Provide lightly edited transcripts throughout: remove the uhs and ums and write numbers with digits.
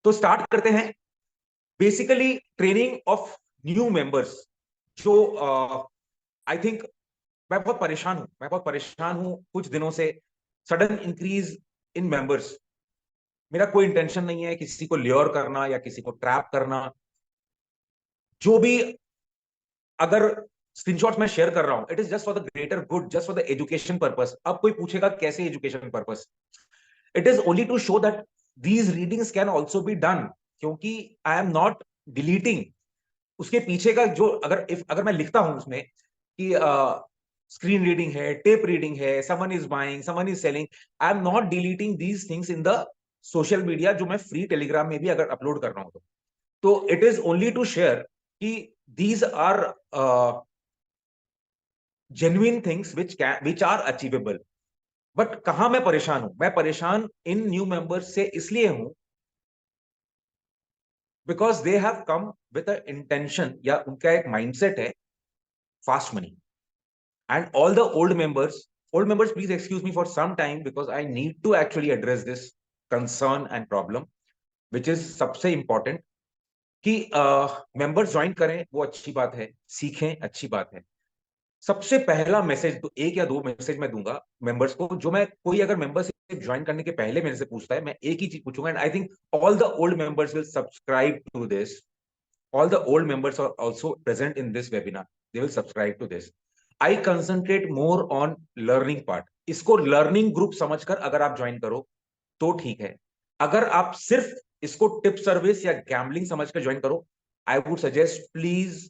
तो स्टार्ट करते हैं। Basically training of new members, जो आई थिंक मैं बहुत परेशान हूं कुछ दिनों से। Sudden increase in members. मेरा कोई इंटेंशन नहीं है किसी को ल्योर करना या किसी को ट्रैप करना। जो भी अगर स्क्रीनशॉट्स मैं शेयर कर रहा हूं, it is just for the greater good, just for the education purpose. अब कोई पूछेगा कैसे education purpose? It is only to show that these readings can also be done, क्योंकि आई एम नॉट डिलीटिंग उसके पीछे का जो, अगर मैं लिखता हूं उसमें कि स्क्रीन रीडिंग है, टेप रीडिंग है, someone is buying, someone is selling, I am not deleting these things in the social media, जो मैं फ्री टेलीग्राम में भी अगर अपलोड कर रहा हूं तो it is only to share कि these are genuine things which are achievable. But कहां मैं परेशान हूं? मैं परेशान इन न्यू मेंबर्स से इसलिए हूं because they have come with a intention, या उनका एक माइंडसेट है fast money. And all the old members, please excuse me for some time because I need to actually address this concern and problem, which is सबसे important कि members join करें, वो अच्छी बात है, सीखें, अच्छी बात है। सबसे पहला मैसेज तो एक या दो मैसेज मैं दूंगा मेंबर्स को, जो मैं कोई अगर मेंबर्स ज्वाइन करने के पहले मेरे से पूछता है, मैं एक ही चीज पूछूंगा, and I think all the old members will subscribe to this. All the old members are also present in this webinar. They will subscribe to this. I concentrate more on learning part. इसको learning group समझकर अगर आप join करो तो ठीक है। अगर आप सिर्फ इसको टिप सर्विस या गैम्बलिंग समझकर ज्वाइन करो, I would suggest please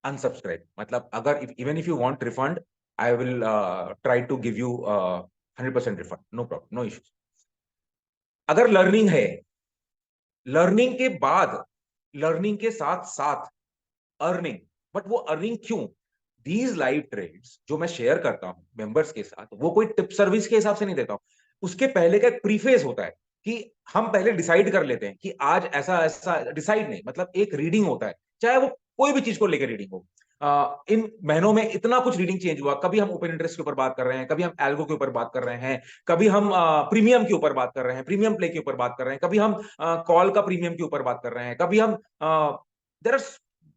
unsubscribe. मतलब अगर even if you want refund, I will try to give you 100% refund, no problem, no issues. अगर लर्निंग है, लर्निंग के बाद, लर्निंग के साथ साथ अर्निंग। बट वो अर्निंग क्यों? दीज लाइव ट्रेड्स जो मैं शेयर करता हूं मेंबर्स के साथ, वो कोई टिप सर्विस के हिसाब से नहीं देता हूं। उसके पहले का एक प्रीफेस होता है कि हम पहले डिसाइड कर लेते हैं कि आज ऐसा ऐसा, डिसाइड नहीं मतलब एक रीडिंग होता है, चाहे वो कोई भी चीज को लेकर रीडिंग हो। इन महीनों में इतना कुछ रीडिंग चेंज हुआ। कभी हम ओपन इंटरेस्ट के ऊपर बात कर रहे हैं, कभी हम एल्गो के ऊपर बात कर रहे हैं, कभी हम प्रीमियम के ऊपर बात कर रहे हैं, प्रीमियम प्ले के ऊपर बात कर रहे हैं, कभी हम कॉल का प्रीमियम के ऊपर बात कर रहे हैं, कभी हम there are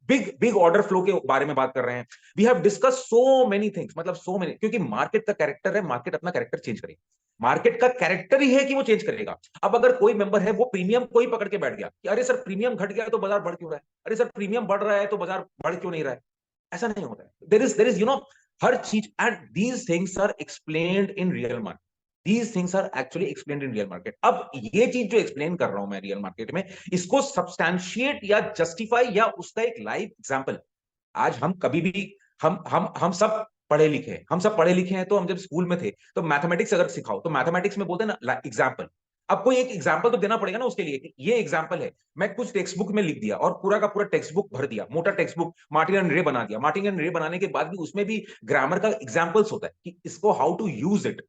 big order flow के बारे में बात कर रहे हैं। We have discuss so many things, मतलब सो मेनी, क्योंकि मार्केट का कैरेक्टर है, मार्केट अपना कैरेक्टर चेंज करेगा। मार्केट का कैरेक्टर ही है कि वो चेंज करेगा। अब अगर कोई मेंबर है वो प्रीमियम को ही पकड़ के बैठ गया कि अरे सर प्रीमियम घट गया है तो बाजार बढ़ क्यों रहा है, अरे सर प्रीमियम बढ़ रहा है तो बाजार बढ़ क्यों नहीं रहा है, ऐसा नहीं होता है। देर इज हर चीज, and these things are explained in real market. These things are actually explained in real market. अब ये चीज जो एक्सप्लेन कर रहा हूं मैं रियल मार्केट में, इसको सब्सटैंशिएट या जस्टिफाई या उसका एक लाइव एग्जांपल। आज हम कभी भी, हम सब पढ़े लिखे हैं, हम सब पढ़े लिखे हैं। तो हम जब स्कूल में थे तो मैथमेटिक्स अगर सिखाओ तो मैथमेटिक्स में बोलते हैं ना एग्जाम्पल। अब कोई एक एग्जाम्पल तो देना पड़ेगा ना उसके लिए कि ये एग्जाम्पल है। मैं कुछ टेक्स्ट बुक में लिख दिया और पूरा का पूरा टेक्स्ट बुक भर दिया, मोटा टेक्स्ट बुक मार्टिन एंड रे बना दिया। मार्टिन एंड रे बनाने के बाद भी उसमें भी ग्रामर का एग्जाम्पल्स होता है कि इसको how to use it.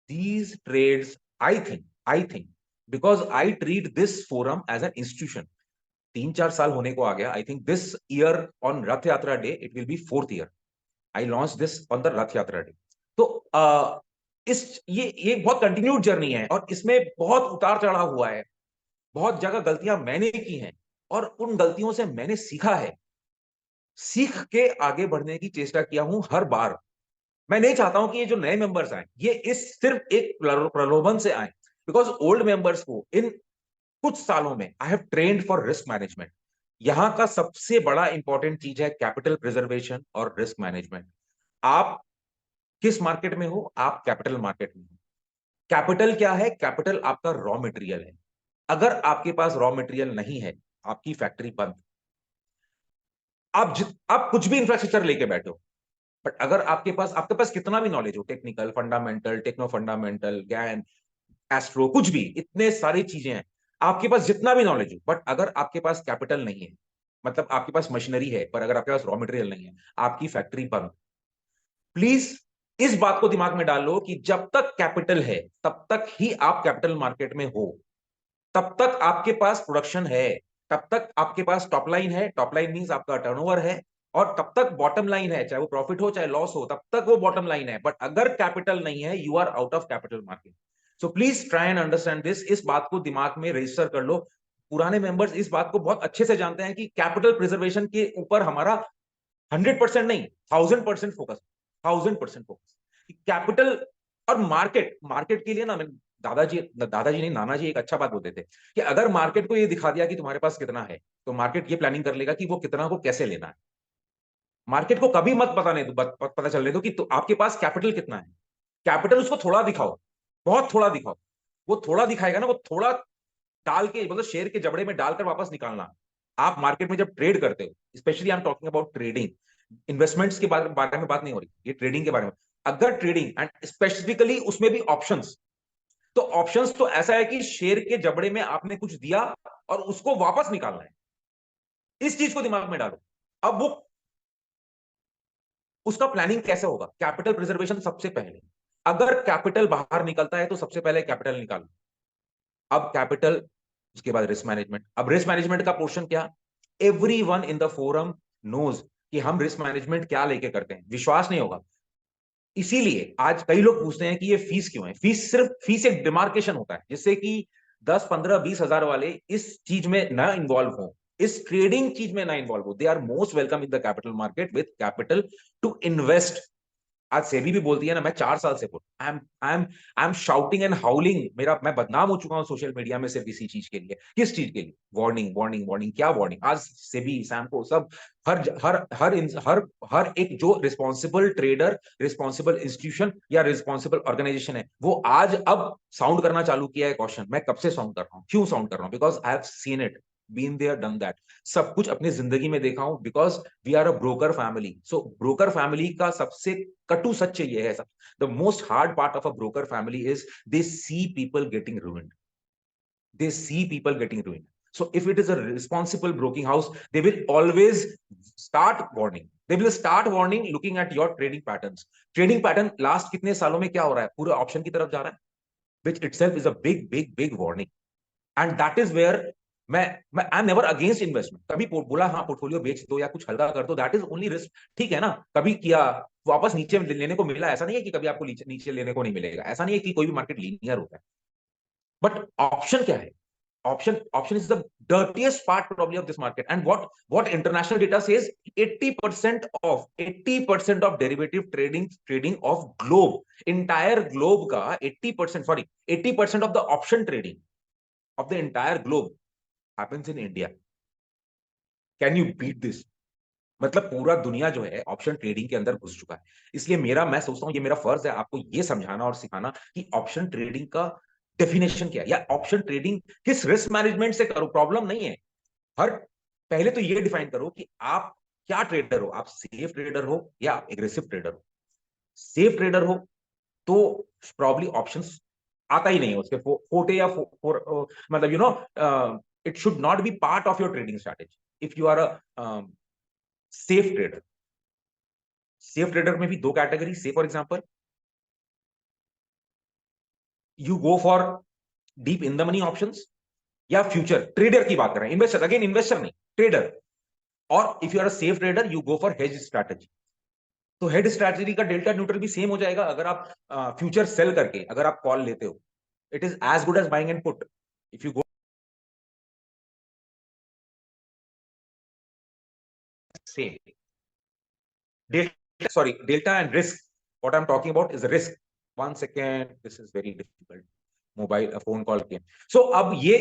These trades, I think because I treat this forum as an institution. 3-4 साल होने को आ गया। I think this year on Rath Yatra day it will be 4th year I launch this on the Rath Yatra day. तो ये बहुत continued journey है और इसमें बहुत उतार चढ़ाव हुआ है। बहुत जगह गलतियां मैंने की हैं और उन गलतियों से मैंने सीखा है। सीख के आगे बढ़ने की चेष्टा किया हूं हर बार। मैं नहीं चाहता हूं कि ये जो नए मेंबर्स आए ये इस सिर्फ एक प्रलोभन से आए, बिकॉज ओल्ड मेंबर्स को इन कुछ सालों में I have trained for risk management. यहां का सबसे बड़ा इंपॉर्टेंट चीज है कैपिटल प्रिजर्वेशन और रिस्क मैनेजमेंट। आप किस मार्केट में हो? आप कैपिटल मार्केट में हो। कैपिटल क्या है? कैपिटल आपका रॉ मटेरियल है। अगर आपके पास रॉ मटेरियल नहीं है, आपकी फैक्ट्री बंद। आप कुछ भी इंफ्रास्ट्रक्चर लेके बैठो, बट अगर आपके पास कितना भी नॉलेज हो, टेक्निकल, फंडामेंटल, टेक्नो फंडामेंटल, ज्ञान, एस्ट्रो, कुछ भी, इतने सारी चीजें हैं, आपके पास जितना भी नॉलेज हो, बट अगर आपके पास कैपिटल नहीं है, मतलब आपके पास मशीनरी है पर अगर आपके पास रॉ मटेरियल नहीं है, आपकी फैक्ट्री बंद। प्लीज इस बात को दिमाग में डाल लो कि जब तक कैपिटल है तब तक ही आप कैपिटल मार्केट में हो, तब तक आपके पास प्रोडक्शन है, तब तक आपके पास टॉप लाइन है। टॉप लाइन मींस आपका टर्नओवर है, और तब तक बॉटम लाइन है, चाहे वो प्रॉफिट हो चाहे लॉस हो, तब तक वो बॉटम लाइन है। बट अगर कैपिटल नहीं है, you are out of capital market. So please try and understand this, इस बात को दिमाग में रजिस्टर कर लो। पुराने मेंबर्स इस बात को बहुत अच्छे से जानते हैं कि कैपिटल प्रिजर्वेशन के ऊपर हमारा 100% नहीं, 1000% फोकस, 1000% फोकस। कैपिटल और मार्केट, मार्केट के लिए ना, मैं दादाजी नहीं, नाना जी एक अच्छा बात बोलते थे कि अगर मार्केट को ये दिखा दिया कि तुम्हारे पास कितना है, तो मार्केट ये प्लानिंग कर लेगा कि वो कितना को कैसे लेना है। मार्केट को कभी मत पता चलने दो कि तो आपके पास कैपिटल कितना है। कैपिटल उसको थोड़ा दिखाओ, बहुत थोड़ा दिखाओ। वो थोड़ा दिखाएगा ना, वो थोड़ा डाल के, मतलब शेर के जबड़े में डालकर वापस निकालना। आप मार्केट में जब ट्रेड करते हो, specially I am talking about trading, investments के बारे में बात नहीं हो रही, ये ट्रेडिंग के बारे में। अगर ट्रेडिंग एंड स्पेसिफिकली उसमें भी ऑप्शंस, तो ऑप्शंस तो ऐसा है कि शेर के जबड़े में आपने कुछ दिया और उसको वापस निकालना है। इस चीज को दिमाग में डालो। अब वो उसका प्लानिंग कैसे होगा? कैपिटल प्रिजर्वेशन सबसे पहले। अगर कैपिटल बाहर निकलता है तो सबसे पहले कैपिटल निकालो। अब कैपिटल, उसके बाद रिस्क मैनेजमेंट। अब रिस्क मैनेजमेंट का पोर्शन क्या? Everyone in the forum knows कि हम रिस्क मैनेजमेंट क्या लेके करते हैं, विश्वास नहीं होगा। इसीलिए आज कई लोग पूछते हैं कि ये फीस क्यों है। फीस सिर्फ, फीस एक डिमार्केशन होता है जिससे कि 10 15 20 हजार वाले इस चीज में ना इन्वॉल्व हो, इस ट्रेडिंग चीज में ना इन्वॉल्व हो। They are most welcome in the capital market with capital to invest. आज सेबी भी बोलती है ना, मैं 4 साल से बोल, I am shouting and howling, मेरा मैं बदनाम हो चुका हूं सोशल मीडिया में सिर्फ इसी चीज के लिए। किस चीज के लिए? वार्निंग वार्निंग वार्निंग, क्या वार्निंग? आज सेबी, सैमको, सब, हर हर हर हर हर एक जो रिस्पॉन्सिबल ट्रेडर, रिस्पॉन्सिबल इंस्टीट्यूशन या रिस्पॉन्सिबल ऑर्गेनाइजेशन है, वो आज अब साउंड करना चालू किया है क्वेश्चन। मैं कब से साउंड कर रहा हूँ? क्यों साउंड कर रहा हूँ? Because I have seen it, been there, done that. सब कुछ अपनी जिंदगी में देखा हूं, because we are a broker family. So broker family का सबसे कटु सत्य ये है, the most hard part of a broker family is they see people getting ruined. They see people getting ruined. So if it is a responsible broking house, they will always start warning. They will start warning looking at your trading patterns. Trading pattern last कितने सालों में क्या हो रहा है? पूरा option की तरफ जा रहा है, which itself is a big big big warning. And that is where मैं I am never against investment. कभी बोला हाँ पोर्टफोलियो बेच दो या कुछ हल्का कर दो, दैट इज ओनली रिस्क। ठीक है ना, कभी किया, वापस नीचे लेने को मिला, ऐसा नहीं है कि कभी आपको नीचे लेने को नहीं मिलेगा, ऐसा नहीं है कि कोई भी मार्केट लीनियर होता है। बट ऑप्शन क्या है? Option is the dirtiest part probably of this market. And what international data says, 80% of derivative trading of globe, entire globe का 80%, sorry, 80% of the option trading of the entire globe happens in India. Can you beat this? मतलब पूरा दुनिया जो है option trading के अंदर घुस चुका है। इसलिए मैं सोचता हूं ये मेरा फर्ज है आपको ये समझाना और सिखाना कि ऑप्शन ट्रेडिंग का डेफिनेशन क्या है, या ऑप्शन ट्रेडिंग किस रिस्क मैनेजमेंट से करो। प्रॉब्लम नहीं है, हर पहले तो ये डिफाइन करो कि आप क्या ट्रेडर हो। आप सेफ ट्रेडर हो या आप एग्रेसिव ट्रेडर हो? सेफ ट्रेडर हो तो प्रॉब्ली ऑप्शंस आता ही नहीं है उसके फोटे या मतलब it should not be part of your trading strategy if you are a safe trader. Safe trader में भी दो कैटेगरी से, for example you go for deep in the money options या फ्यूचर ट्रेडर की बात कर रहे हैं, इन्वेस्टर, अगेन इन्वेस्टर नहीं, ट्रेडर। और if you are a safe trader you go for hedge strategy. तो हेड स्ट्रैटेजी का डेल्टा न्यूट्रल भी सेम हो जाएगा अगर आप फ्यूचर सेल करके अगर आप कॉल लेते हो। It is as good as buying and put. If you go same delta, sorry, delta and risk, what I am talking about is risk. One second, this is very difficult, mobile phone call के। So अब ये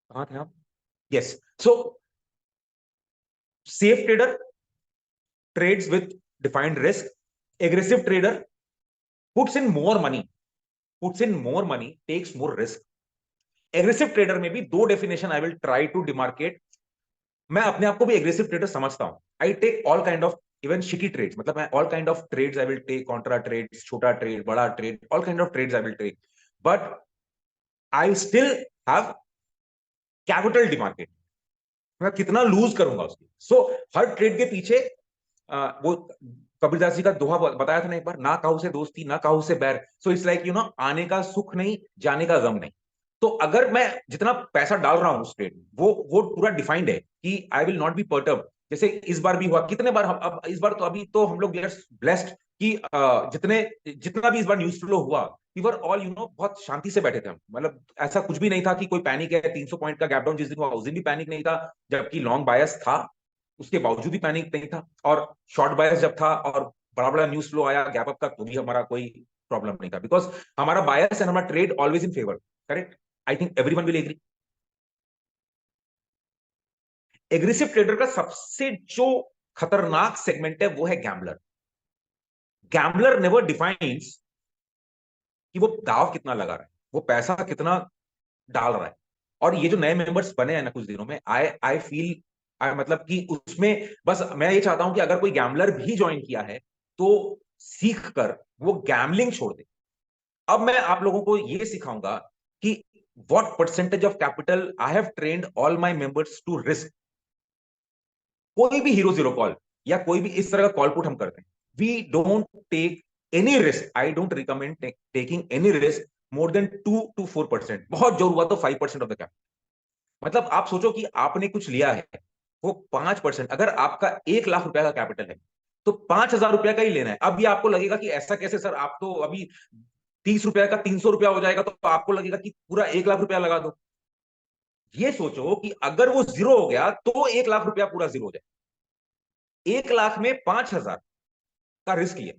कहां थे आप? Yes. So safe trader trades with defined risk. Aggressive trader puts in more money, takes more risk. Aggressive trader में भी दो definition I will try to demarcate. मैं अपने आप को भी एग्रेसिव ट्रेडर समझता हूं। I take all kind of even shitty trades, मतलब मैं all kind of trades I will take, contra trades, छोटा ट्रेड, बड़ा trade, all kind of trades I will take, but I still have capital demarcate. मैं कितना loose करूंगा उसकी। सो हर trade के पीछे वो कबीरदास जी का दोहा बताया था ना एक बार, ना काहू से दोस्ती ना काहू से बैर। सो इट्स लाइक आने का सुख नहीं, जाने का गम नहीं। तो अगर मैं जितना पैसा डाल रहा हूं उस ट्रेड में, वो पूरा डिफाइंड है कि आई विल नॉट बी पर्टर्ब। जैसे इस बार भी हुआ, कितने बार हम, अब इस बार तो अभी तो हम लोग ब्लेस्ड कि जितना भी इस बार न्यूज फ्लो हुआ, वी वर ऑल बहुत शांति से बैठे थे हम। मतलब ऐसा कुछ भी नहीं था कि कोई पैनिक है। 300 पॉइंट का गैप डाउन जिस दिन हुआ उस दिन भी पैनिक नहीं था, जबकि लॉन्ग बायस था, उसके बावजूद भी पैनिक नहीं था। और शॉर्ट बायस जब था और बड़ा बड़ा न्यूज फ्लो आया गैप अप का, तो भी हमारा कोई प्रॉब्लम नहीं था, बिकॉज हमारा बायस एंड हमारा trade always in favour. Correct, I think everyone will agree. Aggressive trader का सबसे जो खतरनाक सेगमेंट है वो है गैम्बलर। गैम्बलर नेवर डिफाइंस कि वो दाव कितना लगा रहा है, वो पैसा कितना डाल रहा है। और ये जो नए मेंबर्स बने हैं ना कुछ दिनों में, आई आई फील मतलब कि उसमें बस मैं ये चाहता हूं कि अगर कोई गैम्बलर भी ज्वाइन किया है तो सीख कर वो गैम्बलिंग छोड़ दे। अब मैं आप लोगों को ये सिखाऊंगा कि what percentage of capital I have trained all my members to risk. कोई भी हीरो जीरो कॉल या कोई भी इस तरह का कॉल पुट हम करते हैं, we don't take any risk. I don't recommend taking any risk more than 2 to 4%। बहुत जोर हुआ तो 5% ऑफ द कैपिटल। मतलब आप सोचो कि आपने कुछ लिया है, वो 5%, अगर आपका 1 लाख रुपया का कैपिटल है तो 5,000 रुपया का ही लेना है। अब ये आपको लगेगा कि ऐसा कैसे सर, आप तो अभी 30 रुपया का 300 रुपया हो जाएगा, तो आपको लगेगा कि पूरा 1 लाख रुपया लगा दो। ये सोचो कि अगर वो जीरो हो गया तो 1 लाख रुपया पूरा जीरो हो जाए। 1 लाख में 5,000 का रिस्क लिया,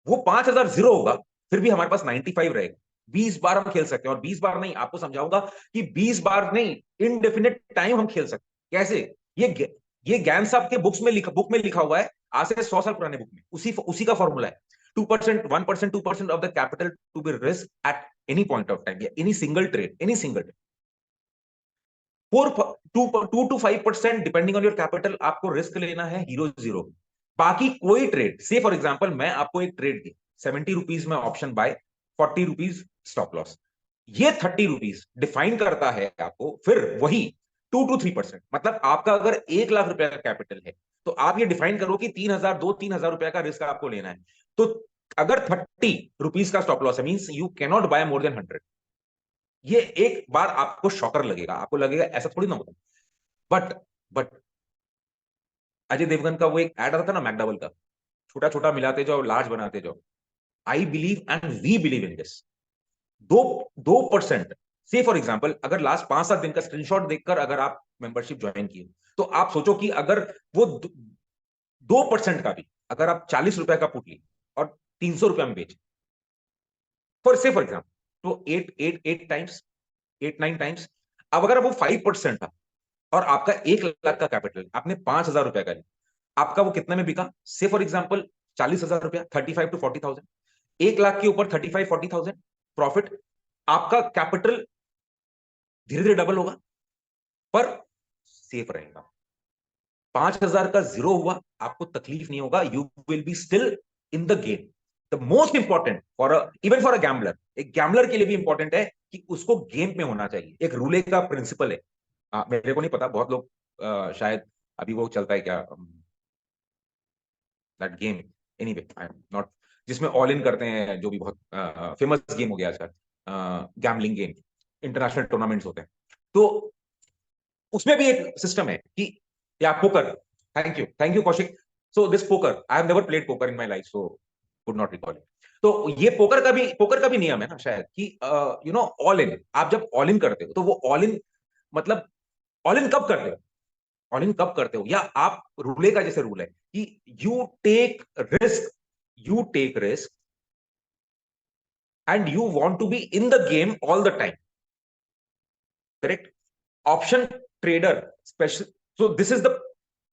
वो 5,000 जीरो होगा, फिर भी हमारे पास 95 रहेगा। 20 बार हम खेल सकते हैं, और 20 बार नहीं, आपको समझाऊंगा कि 20 बार नहीं, इनडेफिनेट टाइम हम खेल सकते हैं। कैसे? ये ज्ञान साहब के बुक में लिखा हुआ है, आज से 100 साल पुराने बुक में, उसी का फॉर्मूला है। 2%, 1%, 2% of the capital to be risk at any point of time, any single trade, any single trade. 2 to 5% depending on your capital आपको रिस्क लेना है, हीरो जीरो। बाकी कोई ट्रेड, से फॉर एग्जाम्पल मैं आपको एक ट्रेड दी, 70 रुपीज में option buy, 40 rupees stop loss, ये 30 रुपीज डिफाइन करता है आपको फिर वही 2 to 3%। मतलब आपका अगर 1 लाख रुपया का कैपिटल है तो आप ये डिफाइन करो कि 3,000 का रिस्क आपको लेना है। तो अगर 30 रुपीज का स्टॉप लॉस है, mean you cannot buy more than 100। ये एक बार आपको शॉकर लगेगा, आपको लगेगा ऐसा थोड़ी ना होता। बट बट अजय देवगन का वो एक ऐड आता था ना मैकडबल का, छोटा छोटा मिलाते जाओ लार्ज बनाते जाओ। I believe and we believe in this. 2% से फॉर एग्जाम्पल अगर लास्ट 5-7 दिन का स्क्रीनशॉट देखकर अगर आप मेंबरशिप ज्वाइन किए, तो आप सोचो कि अगर वो 2% का भी, अगर आप 40 रुपए का पुट लिए और 300 रुपया में बेचे, फॉर एग्जाम्पल, तो 8 9 टाइम्स। अब अगर वो 5% था और आपका 1 लाख का कैपिटल, आपने 5,000 रुपया का लिया, आपका वो कितने में बिका? से फॉर एग्जाम्पल 40,000 रुपया, 35 to 40,000। 1 लाख के ऊपर 35-40,000 प्रॉफिट। आपका कैपिटल धीरे धीरे डबल होगा, पर सेफ रहेगा। 5,000 का जीरो हुआ, आपको तकलीफ नहीं होगा, you will be still in the game. The most important for even for a gambler, एक गैम्बलर के लिए भी इंपॉर्टेंट है कि उसको गेम में होना चाहिए। एक रूले का प्रिंसिपल है, मेरे को नहीं पता, बहुत लोग शायद अभी वो चलता है क्या, that game, anyway I am not, जिसमें ऑल इन करते हैं, जो भी बहुत फेमस गेम हो गया आजकल, गैम्बलिंग गेम, इंटरनेशनल टूर्नामेंट्स होते हैं। तो उसमें भी एक सिस्टम है कि, या poker, thank you Kaushik. So this poker, I have never played poker in my life, so could not recall it. तो ये पोकर का भी नियम है ना शायद कि ऑल इन, आप जब ऑल इन करते हो तो वो ऑल इन, मतलब ऑल इन कब करते हो, ऑल इन कब करते हो, या आप रूले का जैसे रूल है कि risk you take risk and you want to be in the game all the time. Correct? Option trader special, so this is the,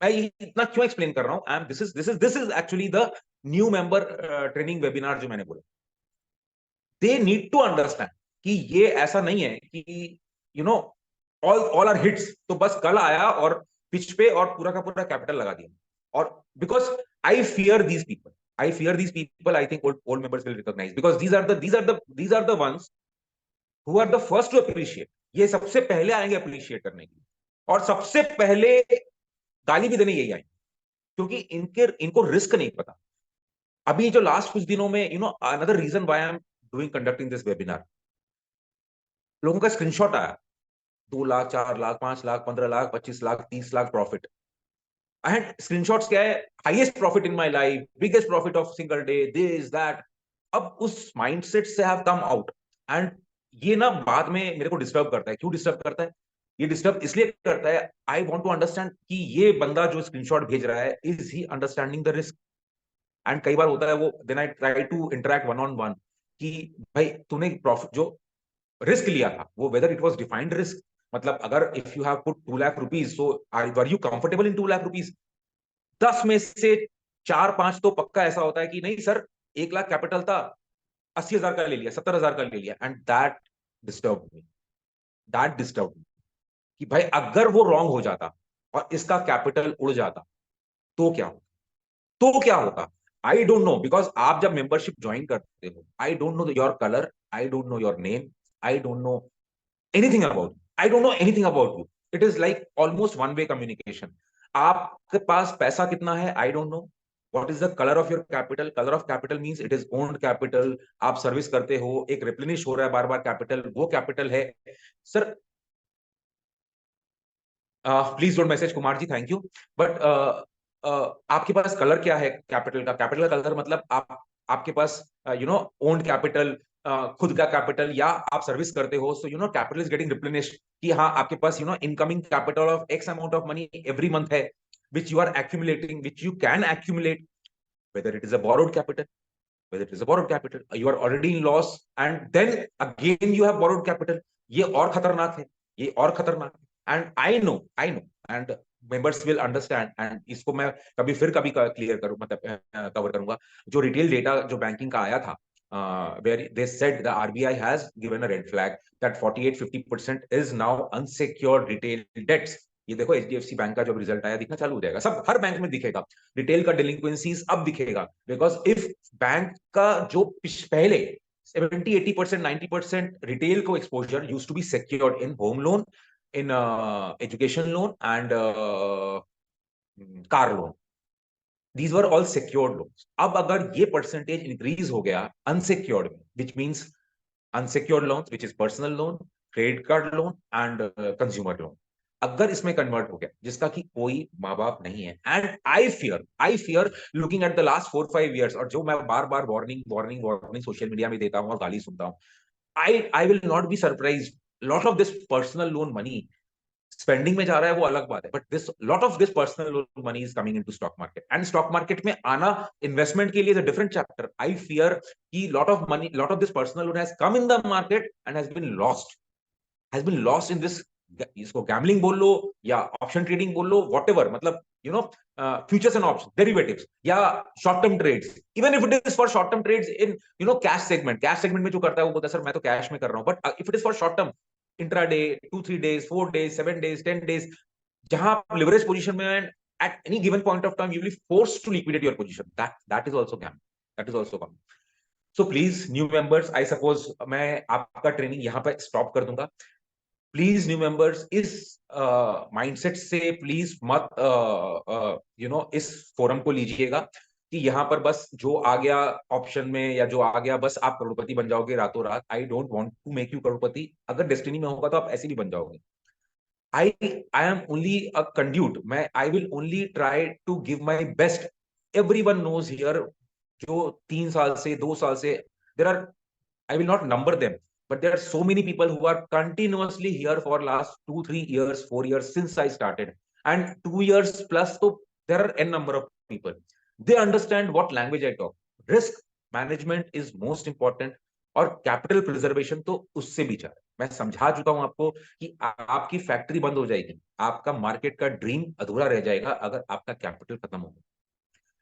मैं इतना क्यों एक्सप्लेन कर रहा हूं, I am this is actually the new member training webinar जो मैंने बोला। They need to understand कि ये ऐसा नहीं है कि no all all are hits, तो बस कल आया और पिच पे और पूरा का पूरा कैपिटल लगा दिया। और because I fear these people, I think old members will recognise, because these are the ones who are the first to appreciate. ये सबसे पहले आएंगे अप्रिशिएट करने के लिए, और सबसे पहले गाली भी देने यही आएंगे, क्योंकि इनको रिस्क नहीं पता। अभी जो लास्ट कुछ दिनों में, another reason why I am doing conducting this webinar, लोगों का स्क्रीनशॉट आया, 2 lakh, 4 lakh, 5 lakh, 15 lakh, 25 lakh, 30 lakh profit. And screenshots क्या है, highest profit in my life, biggest profit of single day, this that. अब उस माइंडसेट से हैव कम आउट, एंड ये ना बाद में मेरे को डिस्टर्ब करता है। क्यों डिस्टर्ब करता है? ये डिस्टर्ब इसलिए करता है, आई वांट टू अंडरस्टैंड कि ये बंदा जो स्क्रीनशॉट भेज रहा है, is he understanding the risk? And कई बार होता है वो, then I try to interact one on one कि भाई तूने प्रॉफिट जो रिस्क लिया था, वो whether it was defined risk, मतलब अगर if you have put 2 lakh rupees, so are you comfortable in 2 lakh rupees? 10 में से 4-5 तो पक्का ऐसा होता है कि नहीं सर, 1 लाख कैपिटल था, 80,000 का ले लिया, 70,000 का ले लिया, एंड दैट डिस्टर्ब कि भाई अगर वो रॉन्ग हो जाता और इसका कैपिटल उड़ जाता तो क्या होता? तो क्या होता? आई डोंट नो, बिकॉज आप जब मेंबरशिप ज्वाइन करते हो, I don't know your colour, I don't know your name, I don't know anything about you. I don't know anything about you. It is like almost one way communication. आपके पास पैसा कितना है, I don't know. What is the color of your capital? Color of capital means it is owned capital. आप service करते हो, एक replenish हो रहा है बार बार कैपिटल, वो कैपिटल है। Sir please don't message Kumar ji, thank you. But आपके पास कलर क्या है कैपिटल का? कैपिटल का कलर मतलब आपके पास ओन्ड कैपिटल, खुद का कैपिटल, या आप सर्विस करते हो, so capital is getting replenished, कि हाँ आपके पास incoming capital of X amount of money every month है, which you are accumulating, which you can accumulate, whether it is a borrowed capital, whether it is a borrowed capital, you are already in loss, and then again you have borrowed capital. ये और खतरनाक है, ये और खतरनाक है, and I know and members will understand, and इसको मैं कभी फिर कभी क्लियर करूं, मतलब कवर करूंगा। जो रिटेल डेटा जो बैंकिंग का आया था, where they said the RBI has given a red flag that 48-50% is now unsecured retail debts। ये देखो HDFC बैंक का जब रिजल्ट आया दिखना चालू हो जाएगा, सब हर बैंक में दिखेगा, रिटेल का डिलिंक्वेंसीज अब दिखेगा, बिकॉज इफ बैंक का जो पहले 70-80%, 90% रिटेल को exposure used to be secured in home loan, in education loan and car loan, these were all secured loans. अब अगर ये परसेंटेज इंक्रीज हो गया अनसिक्योर्ड में, which means unsecured loan which is personal loan, credit card loan and consumer loan, अगर इसमें convert हो गया जिसका कि कोई माँ बाप नहीं है, and I fear looking at the last 4-5 years, और जो मैं बार बार warning warning warning social media में देता हूँ और गाली सुनता हूँ, I will not be surprise, lot of this personal loan money spending में जा रहा है वो अलग बात है, but this lot of this personal loan money is coming into stock market, and stock market में आना इन्वेस्टमेंट के लिए is a different chapter. I fear कि lot of this personal loan has come in the market and has been lost in this, इसको gambling बोल लो या option trading बोल लो, व्हाटएवर, मतलब फ्यूचर्स एंड ऑप्शन डेरिवेटिव्स या short term trades, even if it is for short term trades in cash segment में जो करता है वो बोलता है सर मैं तो कैश में कर रहा हूं, but if it is for short term, intraday, 2-3 days, 4 days, 7 days, 10 days, जहां आप लिवरेज पोजीशन में at any given point of time you will be forced to liquidate your position, that is also gambling, that is also gambling. So please new members, I suppose मैं आपका training यहाँ पे stop कर दूंगा। Please new members इस mindset से please मत इस फोरम को लीजिएगा कि यहाँ पर बस जो आ गया ऑप्शन में या जो आ गया बस आप करोड़पति बन जाओगे रातों रात। I don't want to make you crorepati, अगर डेस्टिनी में होगा तो आप ऐसे भी बन जाओगे। I am only a conduit, मैं I will only try to give my best. Everyone knows here, जो 3 साल से 2 साल से, there are, I will not number them, but there are so many people who are continuously here for last 2-3 years, 4 years since I started, and 2 years plus. So there are n number of people. They understand what language I talk. Risk management is most important, और capital preservation तो उससे भी ज्यादा। मैं समझा चुका हूं आपको कि आपकी फैक्ट्री बंद हो जाएगी, आपका मार्केट का ड्रीम अधूरा रह जाएगा अगर आपका कैपिटल खत्म होगा।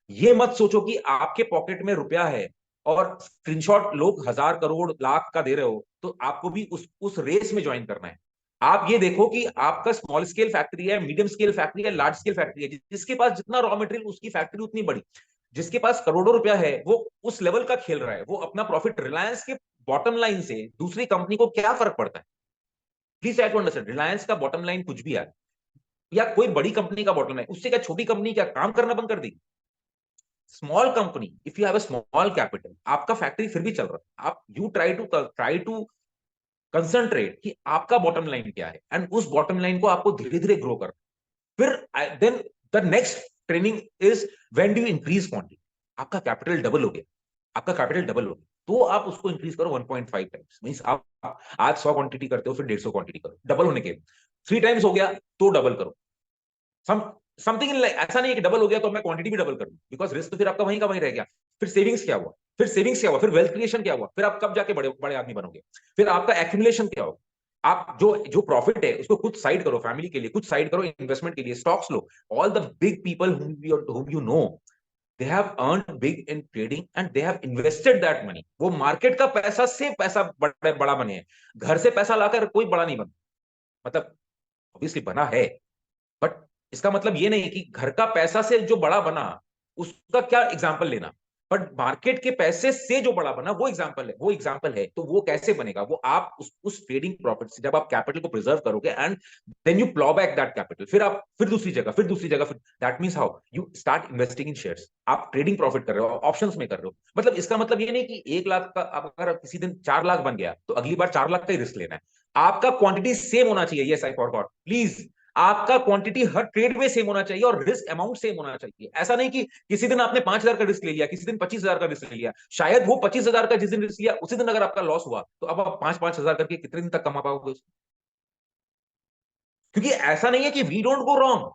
ये मत सोचो कि आपके पॉकेट में रुपया है और स्क्रीनशॉट लोग 1,000 करोड़ लाख का दे रहे हो तो आपको भी उस रेस में ज्वाइन करना है। आप ये देखो कि आपका स्मॉल स्केल फैक्ट्री है, मीडियम स्केल फैक्ट्री है, लार्ज स्केल फैक्ट्री है, जिसके पास जितना रॉ मटेरियल उसकी फैक्ट्री उतनी बड़ी, जिसके पास करोड़ों रुपया है वो उस लेवल का खेल रहा है, वो अपना प्रॉफिट, रिलायंस के बॉटम लाइन से दूसरी कंपनी को क्या फर्क पड़ता है? Please try to understand, Reliance का बॉटम लाइन कुछ भी है या कोई बड़ी कंपनी का बॉटम लाइन, उससे क्या छोटी कंपनी क्या काम करना बंद कर देगी? Small company, if you have a small capital, आपका फैक्ट्री फिर भी चल रहा है, आप यू ट्राई टू कंसंट्रेट कि आपका बॉटम लाइन क्या है, एंड उस बॉटम लाइन को आपको धीरे धीरे ग्रो करना। फिर then the next training is when do you increase quantity. आपका कैपिटल डबल हो गया, आपका कैपिटल डबल हो गया, तो आप उसको इंक्रीज करो 1.5 टाइम्स। मींस आप आज 100 क्वांटिटी करते हो, फिर 150 क्वांटिटी करो, डबल होने के 3 टाइम्स हो गया तो डबल करो। सम समथिंग इन लाइक, ऐसा नहीं है कि डबल हो गया तो मैं क्वांटिटी भी डबल कर दूं, बिकॉज रिस्क तो फिर आपका वहीं का वहीं रह गया। फिर सेविंग्स क्या हुआ, फिर सेविंग्स क्या हुआ, फिर वेल्थ क्रिएशन क्या हुआ, फिर आप कब जाके बड़े बड़े आदमी बनोगे, फिर आपका एक्यूमुलेशन क्या होगा। आप जो जो प्रॉफिट है उसको कुछ साइड करो फैमिली के लिए, कुछ साइड करो इन्वेस्टमेंट के लिए, stocks low. All the big people whom you know, they have earned big in trading and they have invested that money। वो मार्केट का पैसा से पैसा बड़ा बने हैं। घर से पैसा लाकर कोई बड़ा नहीं बना, मतलब ऑब्वियसली बना है, बट इसका मतलब ये नहीं कि घर का पैसा से जो बड़ा बना उसका क्या एग्जाम्पल लेना। बट मार्केट के पैसे से जो बड़ा बना वो एग्जाम्पल है, वो एग्जाम्पल है। तो वो कैसे बनेगा, वो आप उस ट्रेडिंग प्रॉफिट से जब आप कैपिटल को प्रिजर्व करोगे and then you plough back that capital, फिर आप फिर दूसरी जगह, फिर दूसरी जगह, फिर that means how you start investing in shares. आप ट्रेडिंग प्रॉफिट कर रहे हो, ऑप्शंस में कर रहे हो। मतलब इसका मतलब ये नहीं कि 1 लाख का आप अगर किसी दिन 4 लाख बन गया तो अगली बार 4 लाख का ही रिस्क लेना है। आपका क्वांटिटी सेम होना चाहिए। Yes, I forgot, please. आपका क्वांटिटी हर ट्रेड में सेम होना चाहिए और रिस्क अमाउंट सेम होना चाहिए। ऐसा नहीं कि किसी दिन आपने 5,000 का रिस्क ले लिया, किसी दिन 25,000 का रिस्क ले लिया, शायद वो 25,000 का जिस दिन रिस्क लिया उसी दिन अगर आपका लॉस हुआ तो अब आप 5,000 करके कितने दिन तक कमा पाओगे। क्योंकि ऐसा नहीं है कि we don't go wrong.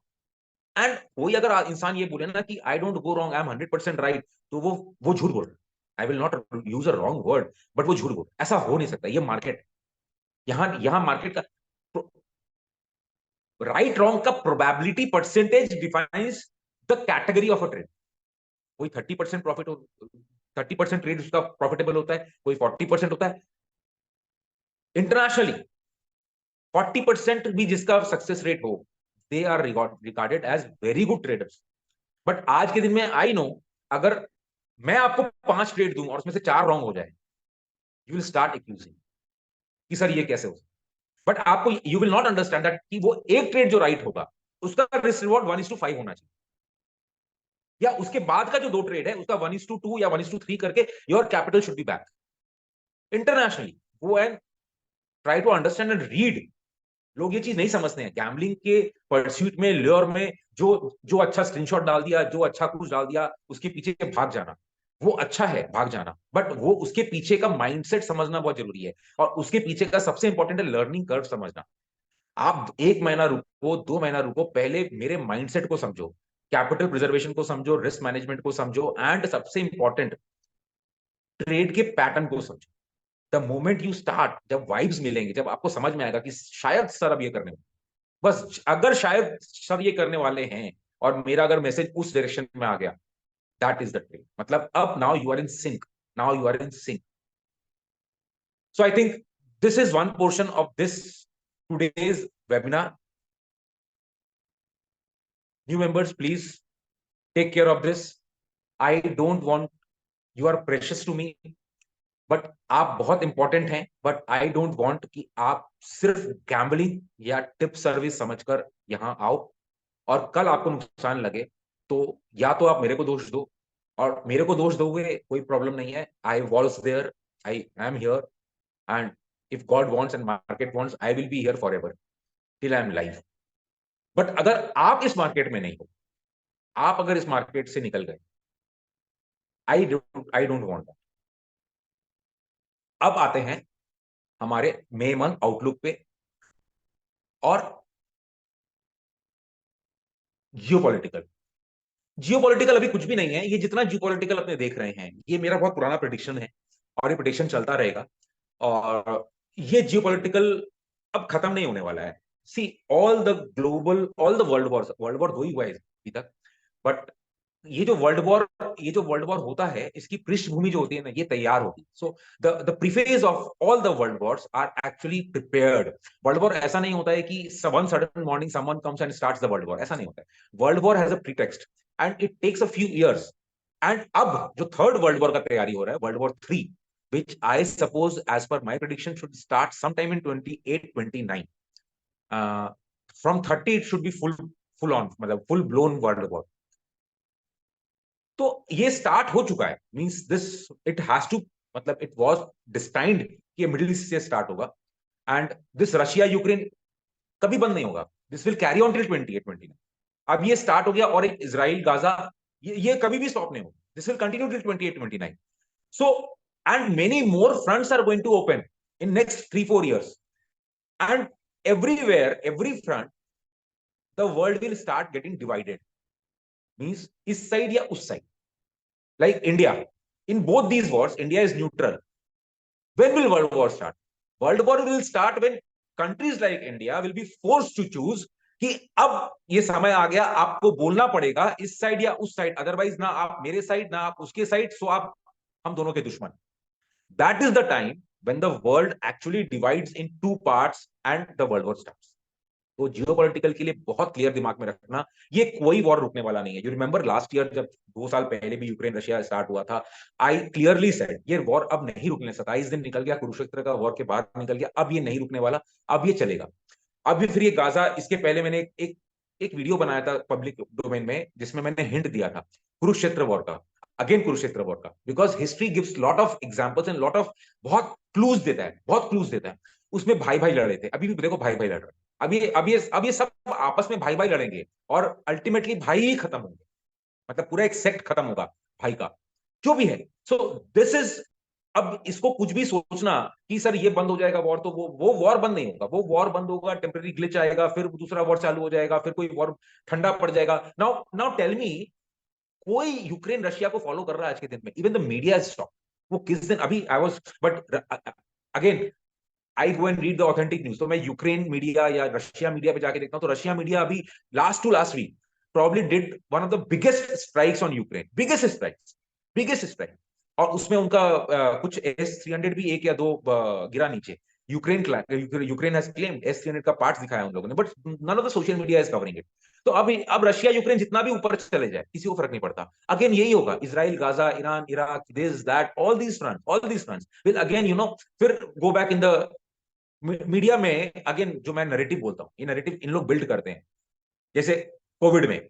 And कोई अगर इंसान ये बोले ना कि I don't go wrong, I am 100% right, तो वो झूठ बोल रहा है। I will not use a wrong word, but वो झूठ बोल, ऐसा हो नहीं सकता। ये मार्केट, यहां यहां मार्केट का राइट रॉन्ग का probability percentage defines the category of a trade. कोई 30% प्रॉफिट हो, 30% ट्रेड उसका प्रॉफिटेबल होता है, कोई 40% होता है। इंटरनेशनली 40% भी जिसका सक्सेस रेट हो, they are regarded as very good traders. But आज के दिन में आई नो, अगर मैं आपको 5 ट्रेड दूं और उसमें से 4 रॉन्ग हो जाए, यू विल स्टार्ट एक्यूजिंग कि सर ये कैसे हो। बट आपको you will not understand that कि वो एक ट्रेड जो राइट होगा उसका रिस्क रिवॉर्ड 1:5 होना चाहिए, या उसके बाद का जो 2 ट्रेड है उसका 1:2 या 1:3 करके your capital should be back. Internationally go and try to understand and read. लोग ये चीज नहीं समझते हैं, गैम्बलिंग के परस्यूट में, ल्योर में, जो जो अच्छा स्क्रीनशॉट डाल दिया, जो अच्छा कुछ डाल दिया, उसके पीछे भाग जाना वो अच्छा है, भाग जाना, बट वो उसके पीछे का माइंडसेट समझना बहुत जरूरी है। और उसके पीछे का सबसे इंपॉर्टेंट है लर्निंग कर्व समझना। आप 1 महीना रुको, 2 महीना रुको, पहले मेरे माइंडसेट को समझो, कैपिटल प्रिजर्वेशन को समझो, रिस्क मैनेजमेंट को समझो, एंड सबसे इंपॉर्टेंट ट्रेड के पैटर्न को समझो। द मोमेंट यू स्टार्ट, जब वाइब्स मिलेंगे, जब आपको समझ में आएगा कि शायद सर अब ये करने, बस अगर शायद सब ये करने वाले हैं और मेरा अगर मैसेज उस डायरेक्शन में आ गया, दैट इज द ट्रेड। मतलब अब now you are in sync, now you are in sync. So I think this is one portion of this today's webinar. New members, please take care of this. I don't want, you are precious to me, but आप बहुत important हैं, but I don't want कि आप सिर्फ gambling या tip service समझकर यहां आओ और कल आपको नुकसान लगे तो या तो आप मेरे को दोष दो, और मेरे को दोष दोगे कोई प्रॉब्लम नहीं है, I was there, I am here, and if God wants and market wants I will be here forever till I am life. But अगर आप इस मार्केट में नहीं हो, आप अगर इस मार्केट से निकल गए, आई डोंट वांट। अब आते हैं हमारे मे मंथ आउटलुक पे और जियोपॉलिटिकल। जियोपॉलिटिकल अभी कुछ भी नहीं है, ये जितना जियोपॉलिटिकल अपने देख रहे हैं ये मेरा बहुत पुराना प्रेडिक्शन है और ये प्रेडिक्शन चलता रहेगा। और ये जियोपॉलिटिकल अब खत्म नहीं होने वाला है। See all the global, all the world war 2 ही हुआ है अभी तक, बट ये जो वर्ल्ड वॉर होता है इसकी पृष्ठभूमि जो होती है ना, ये तैयार होगी। So the preface of all the world wars are actually prepared. World war ऐसा नहीं होता है कि one sudden morning someone comes and starts the world war, ऐसा नहीं होता है। World war has a pretext and it takes a few years. And अब जो थर्ड वर्ल्ड वॉर का तैयारी हो रहा है, world war 3, which I suppose, as per my prediction, should start sometime in 28-29. From 30, it should be full on, मतलब full blown world war. तो ये स्टार्ट हो चुका है, means this it has to, मतलब इट वाज डिस्टाइंड कि ये middle east से स्टार्ट होगा, एंड दिस रशिया यूक्रेन कभी बंद नहीं होगा, this will carry on till 28-29। अब ये स्टार्ट हो गया, और एक इजराइल गाजा, ये कभी भी स्टॉप नहीं हो, this will continue till 28-29. So, and many more fronts are going to open in next 3-4 years. And everywhere, every front, the world will start getting divided. Means इस side या उस side. Like India, in both these wars, India is neutral. When will World War start? World War will start when countries like India will be forced to choose कि अब ये समय आ गया, आपको बोलना पड़ेगा इस साइड या उस साइड, अदरवाइज ना आप मेरे साइड ना आप उसके साइड, सो आप हम दोनों के दुश्मन. That is the time when the world actually divides in two parts and the world war starts. तो जियोपॉलिटिकल के लिए बहुत क्लियर दिमाग में रखना, ये कोई वॉर रुकने वाला नहीं है. यू रिमेंबर लास्ट ईयर जब 2 साल पहले भी यूक्रेन रशिया स्टार्ट हुआ था, आई क्लियरली सेड ये वॉर अब नहीं रुकने. 27 दिन निकल गया, कुरुक्षेत्र का वॉर के बाद निकल गया, अब ये नहीं रुकने वाला, अब ये चलेगा. अभी फिर ये गाजा, इसके पहले मैंने एक वीडियो बनाया था पब्लिक डोमेन में जिसमें मैंने हिंट दिया था कुरुक्षेत्र वॉर का, अगेन कुरुक्षेत्र वॉर का, because history gives lot of examples and lot of, बहुत क्लूज देता है, बहुत क्लूज देता है. उसमें भाई भाई लड़े थे, अभी भी देखो भाई भाई लड़ रहे हैं. अब ये सब आपस में भाई भाई लड़ेंगे और अल्टीमेटली भाई ही खत्म होंगे, मतलब पूरा एक सेक्ट खत्म होगा भाई का, जो भी है. सो दिस इज, अब इसको कुछ भी सोचना कि सर ये बंद हो जाएगा वॉर, तो वो वॉर बंद नहीं होगा. वो वॉर बंद होगा, टेम्पररी ग्लिच आएगा, फिर दूसरा वॉर चालू हो जाएगा, फिर कोई वॉर ठंडा पड़ जाएगा. नाउ नाउ टेल मी, कोई यूक्रेन रशिया को फॉलो कर रहा है आज के दिन में? Even the media is stop. वो किस दिन, अभी I was, but again I go and read the authentic news, तो मैं यूक्रेन मीडिया या रशिया मीडिया पे जाके देखता हूँ, तो रशिया मीडिया अभी last to last week probably did one of the biggest strikes on Ukraine, biggest strike. और उसमें उनका कुछ S-300 भी एक या दो गिरा नीचे. यूक्रेन हैज क्लेम्ड S-300 का पार्ट्स दिखाया उन लोगों ने, but none of the social media is covering it. तो अब रशिया यूक्रेन जितना भी ऊपर चले जाए किसी को फर्क नहीं पड़ता. अगेन यही होगा, Israel Gaza, Iran Iraq, this that, all these fronts will again फिर go back in the media में. अगेन जो मैं नैरेटिव बोलता हूँ, ये नैरेटिव इन लोग बिल्ड करते हैं. जैसे कोविड में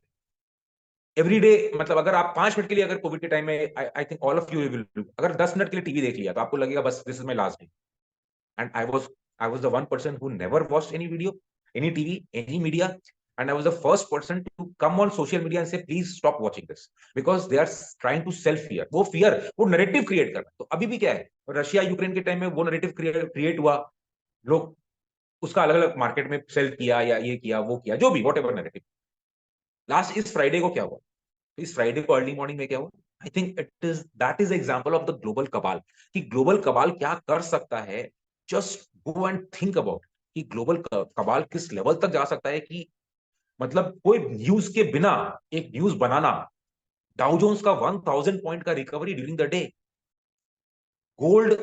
एवरी डे, मतलब अगर आप 5 मिनट के लिए, अगर कोविड के टाइम में, आई think all of you will, अगर 10 मिनट के लिए टीवी देख लिया तो आपको लगेगा बस this is my last day. And I was the one person who never watched any video, any TV, any media. And I was the first person to come on social media and say, please stop watching this, because they are trying to sell fear. वो fear, वो narrative create करना. तो अभी भी क्या है, Russia Ukraine के time में वो narrative create हुआ, लोग उसका अलग अलग मार्केट में सेल किया, या ये किया वो किया, जो भी वॉट एवर narrative. लास्ट इस फ्राइडे को क्या हुआ, इस फ्राइडे को अर्ली मॉर्निंग में क्या हुआ? I think that is example of the global cabal, कि ग्लोबल कबाल क्या कर सकता है. Just go and think about कि ग्लोबल कबाल किस लेवल तक जा सकता है, कि मतलब कोई न्यूज के बिना एक न्यूज बनाना. डाउ जोन्स का 1000 पॉइंट का recovery during the day. Gold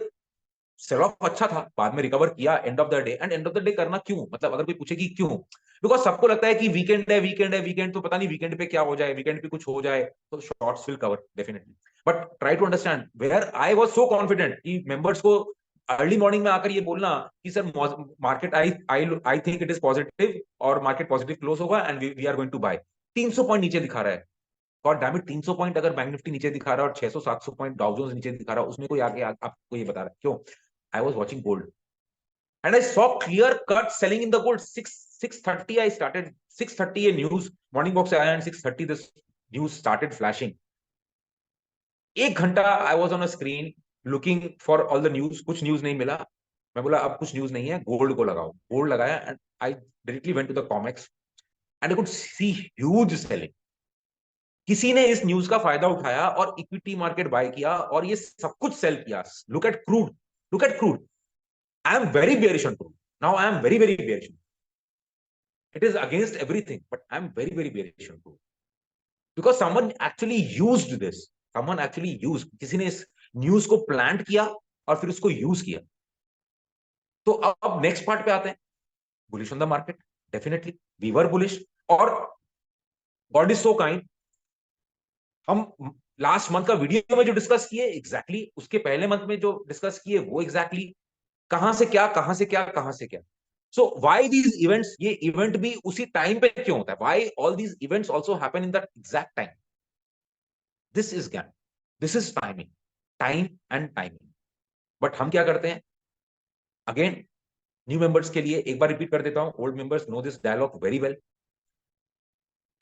sell off अच्छा था, बाद में रिकवर किया end of the day. And end of the day करना क्यों, मतलब अगर कोई पूछे कि क्यों, बिकॉज सबको लगता है कि वीकेंड तो पता नहीं वीकेंड पे क्या हो जाए, वीकेंड पे कुछ हो जाए, तो shorts will cover definitely. But try to understand where I was so confident कि मेंबर्स को अर्ली मॉर्निंग में आकर ये बोलना कि sir market, I think it is positive, और मार्केट पॉजिटिव क्लोज होगा and we are going to buy. 300 point नीचे दिखा रहा है, और डैम इट, 300 पॉइंट अगर बैंक निफ्टी नीचे दिखा रहा है और 600-700 पॉइंट डाउ जोन्स नीचे दिखा रहा है, उसमें कोई आगे आपको ये बता रहा है क्यों? I was watching gold and I saw clear cut selling in the gold. 6:30 I started, 6:30 a news morning box आया and 6:30 this news started flashing. 1 घंटा I was on a screen looking for all the news, कुछ news नहीं मिला. मैं बोला अब कुछ news नहीं है, गोल्ड को लगाओ. गोल्ड लगाया and I directly went to the COMEX and I could see huge selling. किसी ने इस न्यूज का फायदा उठाया और इक्विटी मार्केट बाय किया और ये सब कुछ सेल किया. Look at crude, look at crude. I am very bearish on crude. Now I am very, very bearish. It is against everything, but I am very, very bearish on crude. Because someone actually used this. Someone actually used. किसी ने इस news को plant किया और फिर उसको use किया. तो अब नेक्स्ट पार्ट पे आते हैं. Bullish on the market, definitely we were bullish, और गॉड इज सो काइंड. हम लास्ट मंथ का वीडियो में जो डिस्कस किए एग्जैक्टली उसके पहले मंथ में जो डिस्कस किए वो एग्जैक्टली कहां से क्या, कहां से क्या, कहां से क्या. सो व्हाई दीज इवेंट्स, ये इवेंट भी उसी टाइम पे क्यों होता है? Why all these events also happen in that exact time? This is gyan, this is timing, time and timing. But हम क्या करते हैं? अगेन न्यू मेंबर्स के लिए एक बार रिपीट कर देता हूं, old members know this dialogue very well.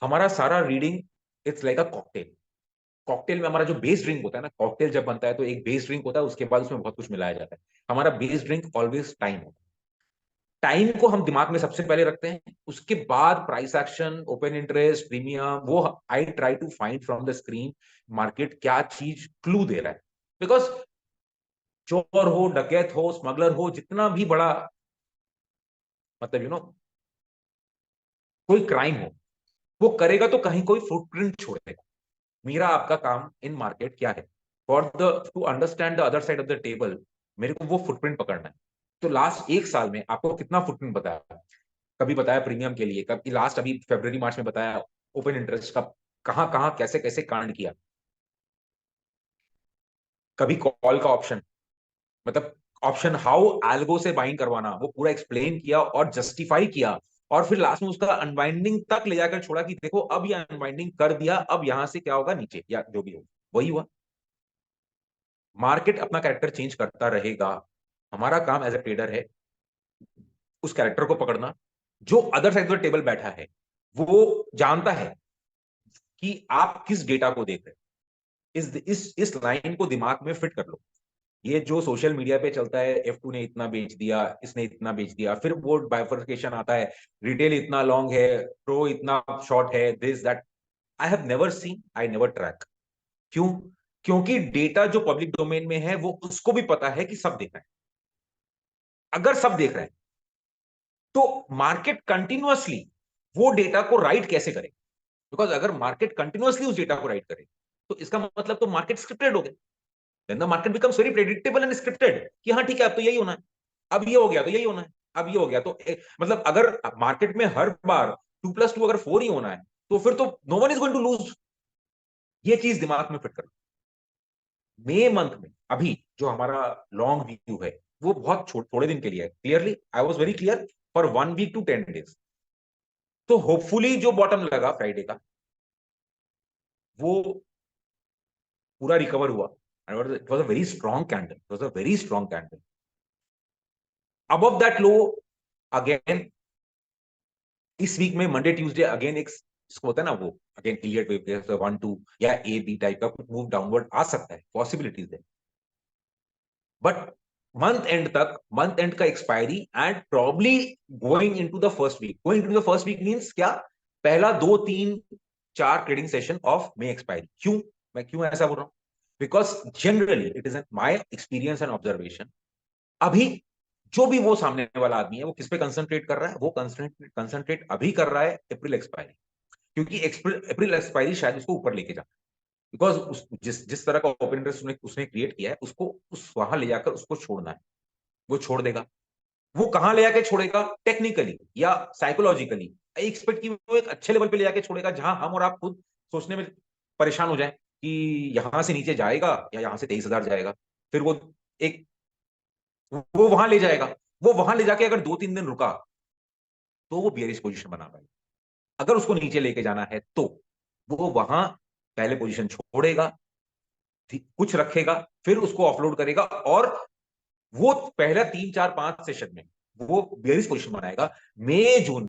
हमारा सारा reading it's like a cocktail. Cocktail में हमारा जो बेस ड्रिंक होता है ना, कॉकटेल जब बनता है तो एक बेस ड्रिंक होता है, उसके बाद उसमें बहुत कुछ मिलाया जाता है। हमारा बेस ड्रिंक ऑलवेज टाइम होता है। टाइम को हम दिमाग में सबसे पहले रखते हैं, उसके बाद price action, open interest, premium, वो I try to find from the screen market क्या चीज क्लू दे रहा है। बिकॉज चोर हो, डकैत हो, स्मगलर हो, जितना भी बड़ा मतलब कोई क्राइम हो, वो करेगा तो कहीं कोई फुटप्रिंट छोड़ेगा। मेरा आपका काम इन मार्केट क्या है, for the two understand the other side of the table, मेरे को वो फुटप्रिंट पकड़ना है। तो लास्ट एक साल में आपको कितना फुटप्रिंट बताया? कभी बताया प्रीमियम के लिए, कभी लास्ट अभी फरवरी मार्च में बताया ओपन इंटरेस्ट का, कहां कहां कैसे कैसे कांड किया। कभी कॉल का ऑप्शन, मतलब ऑप्शन हाउ एल्गो से बाइंग करवाना, वो पूरा एक्सप्लेन किया और जस्टिफाई किया, और फिर लास्ट में उसका अनबाइंडिंग तक ले जाकर छोड़ा कि देखो अब ये अनबाइंडिंग कर दिया, अब यहां से क्या होगा नीचे, या जो भी हो वही हुआ। मार्केट अपना कैरेक्टर चेंज करता रहेगा। हमारा काम एज ए ट्रेडर है उस कैरेक्टर को पकड़ना। जो अदर साइड ऑफ टेबल बैठा है वो जानता है कि आप किस डेटा को देख रहे हैं, इस लाइन को दिमाग में फिट कर लो। ये जो सोशल मीडिया पे चलता है, F2 ने इतना बेच दिया, इसने इतना बेच दिया, फिर वो बाइफर्केशन आता है, रिटेल इतना लॉन्ग है, प्रो इतना शॉर्ट है, this that. I have never seen, I never track. क्यों? क्योंकि डेटा जो पब्लिक डोमेन में है वो उसको भी पता है कि सब देख रहे हैं। अगर सब देख रहे हैं तो मार्केट कंटिन्यूअसली वो डेटा को राइट कैसे करे? बिकॉज अगर मार्केट कंटिन्यूअसली उस डेटा को राइट करे तो इसका मतलब तो मार्केट स्क्रिप्टेड हो गया। Then the market becomes very predictable and scripted कि हाँ ठीक है अब तो यही होना है, अब ये हो गया तो यही होना है, अब ये हो गया तो मतलब अगर मार्केट में हर बार 2+2 अगर 4 ही होना है तो फिर तो no one is going to lose. ये चीज दिमाग में फिट कर। मई मंथ में अभी जो हमारा लॉन्ग व्यू है वो बहुत थोड़े दिन के लिए है। Clearly I was very clear, for 1 week to 10 days. तो होपफुली जो बॉटम लगा फ्राइडे का वो पूरा रिकवर हुआ, and it was a very strong candle, it was a very strong candle above that low again। इस वीक में Monday Tuesday again एक जिसको होता है ना वो अगेन इलियट वेव 1-2 या ए बी टाइप का कुछ मूव डाउनवर्ड आ सकता है, पॉसिबिलिटीज है। बट मंथ एंड का expiry and probably going into the first week, going into the first week means क्या? पहला 2 3 4 trading session of May expiry. क्यों मैं क्यों ऐसा बोल रहा हूं? Because generally it is my experience and observation, अभी जो भी वो सामने वाला आदमी है वो किस पे कंसंट्रेट कर रहा है? वो कंसंट्रेट अभी कर रहा है अप्रैल एक्सपायरी, क्योंकि अप्रैल एक्सपायरी शायद उसको ऊपर लेके जा। बिकॉज जिस जिस तरह का ओपन इंटरेस्ट उसने क्रिएट किया है उसको उस वहां ले जाकर उसको छोड़ना है। वो छोड़ देगा। वो कहां ले जाके छोड़ेगा? टेक्निकली या साइकोलॉजिकली आई एक्सपेक्ट कि वो एक अच्छे लेवल पे ले जाके छोड़ेगा जहां हम और आप खुद सोचने में परेशान हो जाए कि यहां से नीचे जाएगा या यहां से 23,000 जाएगा। फिर वो एक वो वहां ले जाएगा। वो वहां ले जाके अगर 2 3 दिन रुका तो वो बियरिश पोजीशन बना पाएगा। अगर उसको नीचे लेके जाना है तो वो वहां पहले पोजीशन छोड़ेगा, कुछ रखेगा, फिर उसको ऑफलोड करेगा, और वो पहला 3 4 5 सेशन में वो बियरिश पोजीशन बनाएगा। मई जून